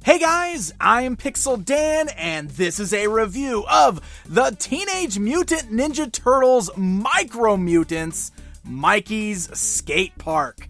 Hey guys, I'm Pixel Dan, and this is a review of the Teenage Mutant Ninja Turtles Micro Mutants, Mikey's Skate Park.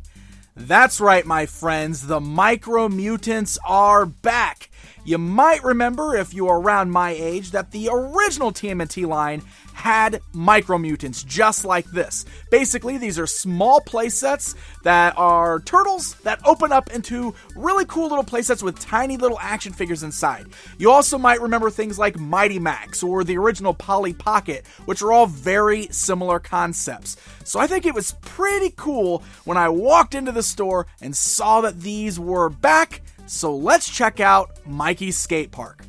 That's right, my friends, the Micro Mutants are back. You might remember, if you are around my age, that the original TMNT line had Micro Mutants just like this. Basically, these are small playsets that are turtles that open up into really cool little playsets with tiny little action figures inside. You also might remember things like Mighty Max or the original Polly Pocket, which are all very similar concepts. So I think it was pretty cool when I walked into the store and saw that these were back. So let's check out Mikey's Skate Park.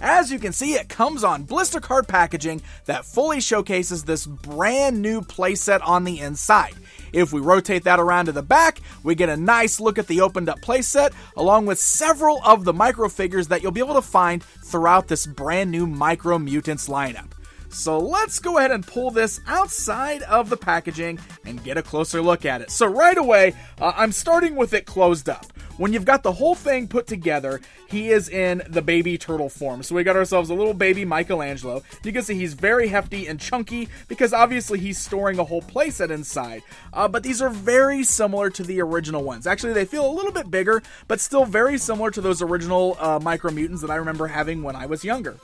As you can see, it comes on blister card packaging that fully showcases this brand new playset on the inside. If we rotate that around to the back, we get a nice look at the opened up playset, along with several of the micro figures that you'll be able to find throughout this brand new Micro Mutants lineup. So let's go ahead and pull this outside of the packaging and get a closer look at it. So right away, I'm starting with it closed up. When you've got the whole thing put together, he is in the baby turtle form. So we got ourselves a little baby Michelangelo. You can see he's very hefty and chunky because obviously he's storing a whole playset inside. But these are very similar to the original ones. Actually, they feel a little bit bigger, but still very similar to those original Micro Mutants that I remember having when I was younger.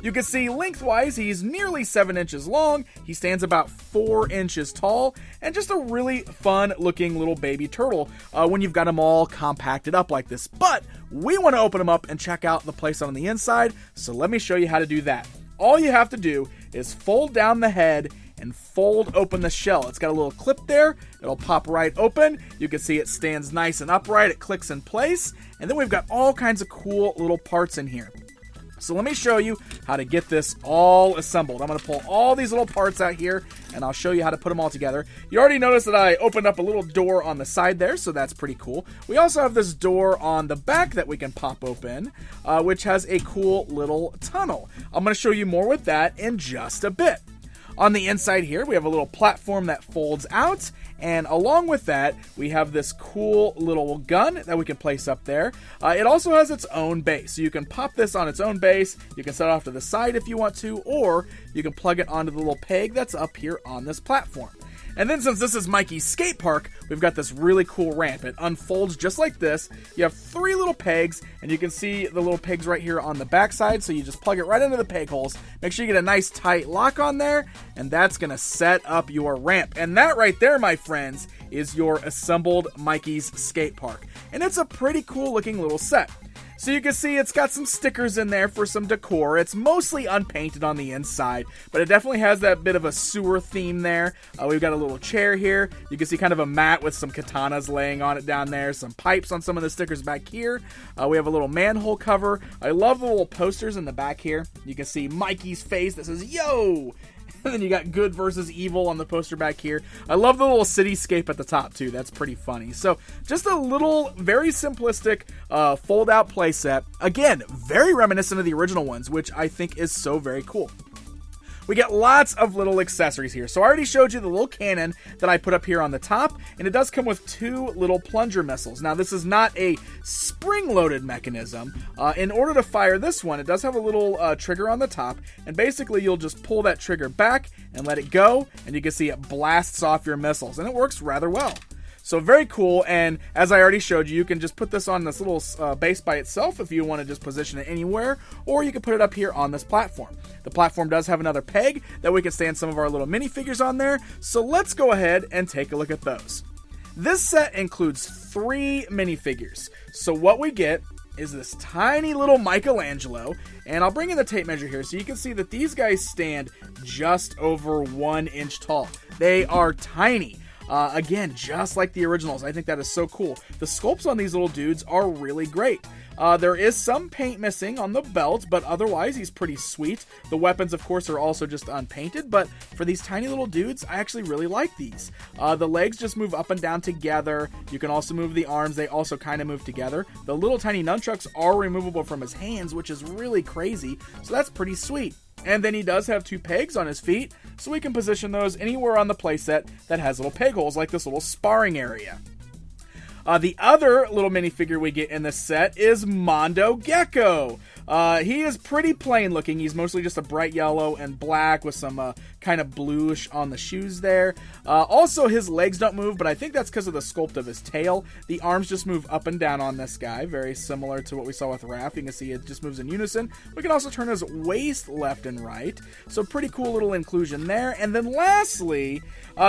You can see lengthwise, he's nearly 7 inches long, he stands about 4 inches tall, and just a really fun looking little baby turtle when you've got them all compacted up like this. But we want to open them up and check out the playset on the inside, so let me show you how to do that. All you have to do is fold down the head and fold open the shell. It's got a little clip there, it'll pop right open. You can see it stands nice and upright, it clicks in place, and then we've got all kinds of cool little parts in here. So let me show you how to get this all assembled. I'm going to pull all these little parts out here, and I'll show you how to put them all together. You already noticed that I opened up a little door on the side there, so that's pretty cool. We also have this door on the back that we can pop open, which has a cool little tunnel. I'm going to show you more with that in just a bit. On the inside here, we have a little platform that folds out, and along with that, we have this cool little gun that we can place up there. It also has its own base, so you can pop this on its own base, you can set it off to the side if you want to, or you can plug it onto the little peg that's up here on this platform. And then since this is Mikey's Skate Park, we've got this really cool ramp. It unfolds just like this. You have 3 little pegs, and you can see the little pegs right here on the back side, so you just plug it right into the peg holes. Make sure you get a nice tight lock on there, and that's going to set up your ramp. And that right there, my friends, is your assembled Mikey's Skate Park. And it's a pretty cool looking little set. So you can see it's got some stickers in there for some decor. It's mostly unpainted on the inside, but it definitely has that bit of a sewer theme there. We've got a little chair here. You can see kind of a mat with some katanas laying on it down there, some pipes on some of the stickers back here. We have a little manhole cover. I love the little posters in the back here. You can see Mikey's face that says, "Yo!" And then you got good versus evil on the poster back here. I love the little cityscape at the top too. That's pretty funny. So just a little, very simplistic fold-out playset. Again, very reminiscent of the original ones, which I think is so very cool. We get lots of little accessories here. So I already showed you the little cannon that I put up here on the top, and it does come with 2 little plunger missiles. Now this is not a spring-loaded mechanism. In order to fire this one, it does have a little trigger on the top, and basically you'll just pull that trigger back and let it go, and you can see it blasts off your missiles, and it works rather well. So very cool, and as I already showed you, you can just put this on this little base by itself if you want to just position it anywhere, or you can put it up here on this platform. The platform does have another peg that we can stand some of our little minifigures on there, so let's go ahead and take a look at those. This set includes 3 minifigures, so what we get is this tiny little Michelangelo, and I'll bring in the tape measure here so you can see that these guys stand just over 1 inch tall. They are tiny. Again, just like the originals. I think that is so cool. The sculpts on these little dudes are really great. There is some paint missing on the belt, but otherwise he's pretty sweet. The weapons, of course, are also just unpainted, but for these tiny little dudes, I actually really like these. The legs just move up and down together. You can also move the arms. They also kind of move together. The little tiny nunchucks are removable from his hands, which is really crazy, so that's pretty sweet. And then he does have 2 pegs on his feet, so we can position those anywhere on the playset that has little peg holes, like this little sparring area. The other little minifigure we get in this set is Mondo Gecko. He is pretty plain looking. He's mostly just a bright yellow and black with some kind of bluish on the shoes there. Also, his legs don't move, but I think that's because of the sculpt of his tail. The arms just move up and down on this guy, very similar to what we saw with Raph. You can see it just moves in unison. We can also turn his waist left and right, so pretty cool little inclusion there. And then lastly,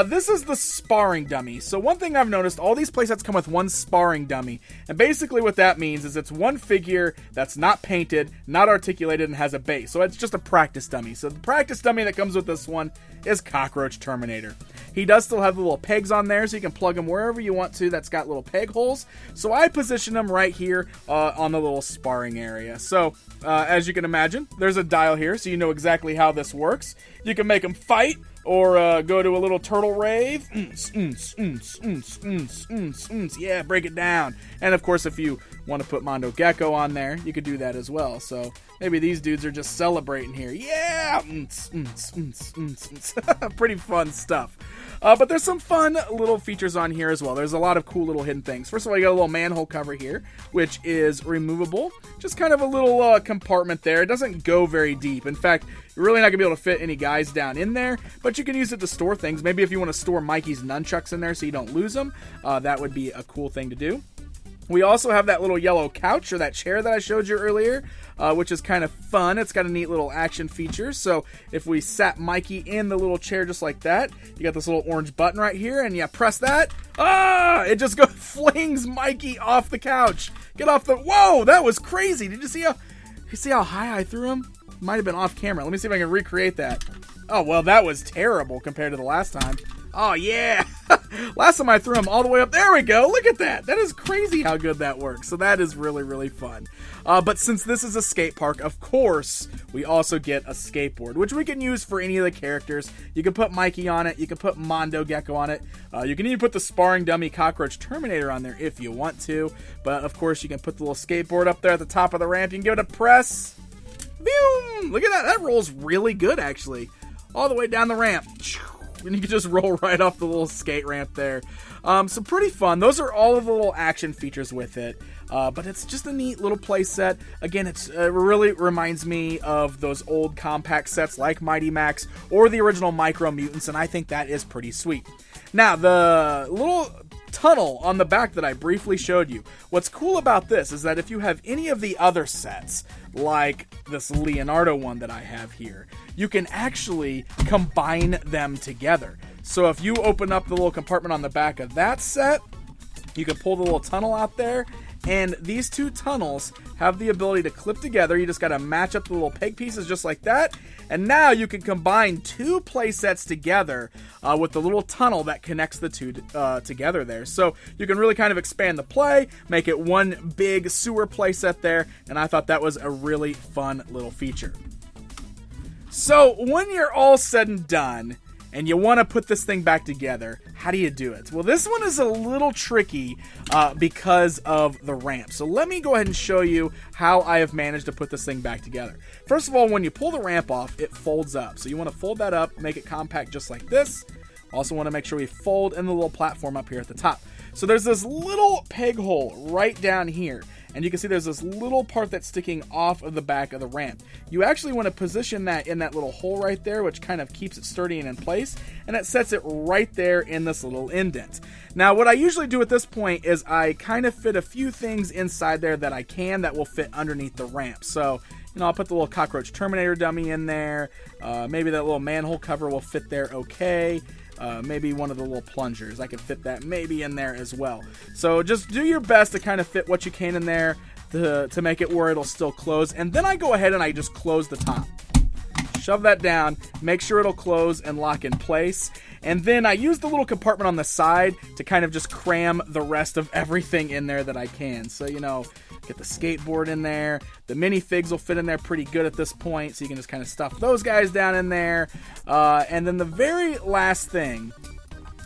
this is the Sparring Dummy. So one thing I've noticed, all these playsets come with one Sparring Dummy, and basically what that means is it's one figure that's not painted, not articulated, and has a base. So it's just a practice dummy. So the practice dummy that comes with this one is Cockroach Terminator. He does still have the little pegs on there, so you can plug him wherever you want to. That's got little peg holes. So I position him right here on the little sparring area. So as you can imagine, there's a dial here, so you know exactly how this works. You can make him fight, or go to a little turtle rave. Yeah, break it down. And of course, if you want to put Mondo Gecko on there, you could do that as well. So maybe these dudes are just celebrating here. Yeah! Pretty fun stuff. But there's some fun little features on here as well. There's a lot of cool little hidden things. First of all, you got a little manhole cover here, which is removable. Just kind of a little compartment there. It doesn't go very deep. In fact, you're really not going to be able to fit any guys down in there, but you can use it to store things. Maybe if you want to store Mikey's nunchucks in there so you don't lose them, that would be a cool thing to do. We also have that little yellow couch, or that chair that I showed you earlier, which is kind of fun. It's got a neat little action feature. So if we sat Mikey in the little chair just like that, you got this little orange button right here, and you press that. It just flings Mikey off the couch. Get off the... Whoa, that was crazy. Did you see how high I threw him? Might have been off camera. Let me see if I can recreate that. Oh, well, that was terrible compared to the last time. Oh, yeah. Last time I threw him all the way up. There we go. Look at that. That is crazy how good that works. So that is really, really fun. But since this is a skate park, of course, we also get a skateboard, which we can use for any of the characters. You can put Mikey on it. You can put Mondo Gecko on it. You can even put the Sparring Dummy Cockroach Terminator on there if you want to. But, of course, you can put the little skateboard up there at the top of the ramp. You can give it a press. Boom! Look at that. That rolls really good, actually. All the way down the ramp. And you can just roll right off the little skate ramp there. So pretty fun. Those are all of the little action features with it. But it's just a neat little play set. Again, it really reminds me of those old compact sets like Mighty Max or the original Micro Mutants, and I think that is pretty sweet. Now, the little tunnel on the back that I briefly showed you, what's cool about this is that if you have any of the other sets, like this Leonardo one that I have here, you can actually combine them together. So if you open up the little compartment on the back of that set, you can pull the little tunnel out there, and these two tunnels have the ability to clip together. You just got to match up the little peg pieces just like that, and now you can combine two play sets together with the little tunnel that connects the two together there. So you can really kind of expand the play, make it one big sewer play set there, and I thought that was a really fun little feature. So when you're all said and done, and you want to put this thing back together, how do you do it? Well, this one is a little tricky because of the ramp. So let me go ahead and show you how I have managed to put this thing back together. First of all, when you pull the ramp off, it folds up. So you want to fold that up, make it compact just like this. Also want to make sure we fold in the little platform up here at the top. So there's this little peg hole right down here. And you can see there's this little part that's sticking off of the back of the ramp. You actually want to position that in that little hole right there, which kind of keeps it sturdy and in place, and it sets it right there in this little indent. Now, what I usually do at this point is I kind of fit a few things inside there that will fit underneath the ramp. So, I'll put the little Cockroach Terminator dummy in there. Maybe that little manhole cover will fit there okay. Maybe one of the little plungers. I can fit that maybe in there as well. So just do your best to kind of fit what you can in there to make it where it'll still close. And then I go ahead and I just close the top. Shove that down, make sure it'll close and lock in place. And then I use the little compartment on the side to kind of just cram the rest of everything in there that I can. So, get the skateboard in there. The minifigs will fit in there pretty good at this point, so you can just kind of stuff those guys down in there. And then the very last thing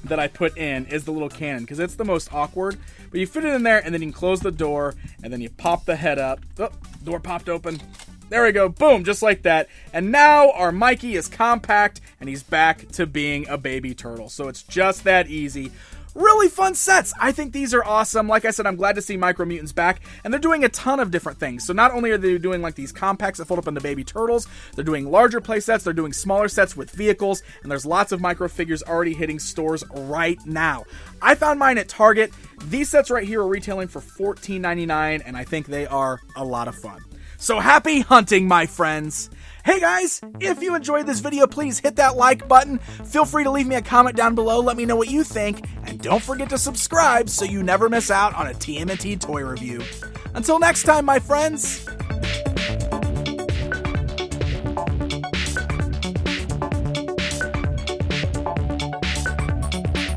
that I put in is the little cannon, because it's the most awkward. But you fit it in there, and then you can close the door, and then you pop the head up. Oh, door popped open. There we go. Boom, just like that. And now our Mikey is compact, and he's back to being a baby turtle. So it's just that easy. Really fun sets. I think these are awesome. Like I said, I'm glad to see Micro Mutants back, and they're doing a ton of different things. So not only are they doing like these compacts that fold up into baby turtles, they're doing larger play sets, they're doing smaller sets with vehicles, and there's lots of micro figures already hitting stores right now. I found mine at Target. These sets right here are retailing for $14.99, and I think they are a lot of fun. So happy hunting, my friends! Hey guys, if you enjoyed this video, please hit that like button. Feel free to leave me a comment down below, let me know what you think, and don't forget to subscribe so you never miss out on a TMNT toy review. Until next time, my friends,